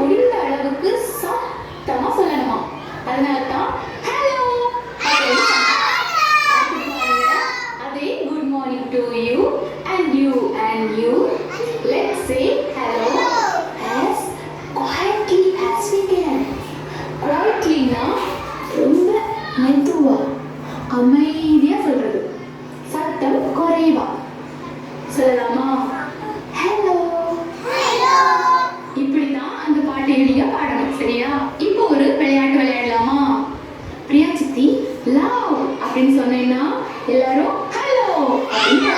முடிந்த அளவுக்கு சத்தமா சொல்லணுமா. அதனால தான் ஹலோ அப்படின்னு அதே good morning to you and you. Let's say hello as quietly as we can. Quietly na ரொம்ப மெதுவா அமைதியா சொல்றது, சத்தம் குறைவா சொல்லலாமா. ஹலோ இப்படிதான் அந்த பாட்டையுடைய பாடணும். சரியா? இப்போ ஒரு விளையாட்டு விளையாடலாமா? பிரியா சித்தி லவ் அப்படின்னு சொன்னீங்கன்னா எல்லாரும் ஹலோ அப்படின்னு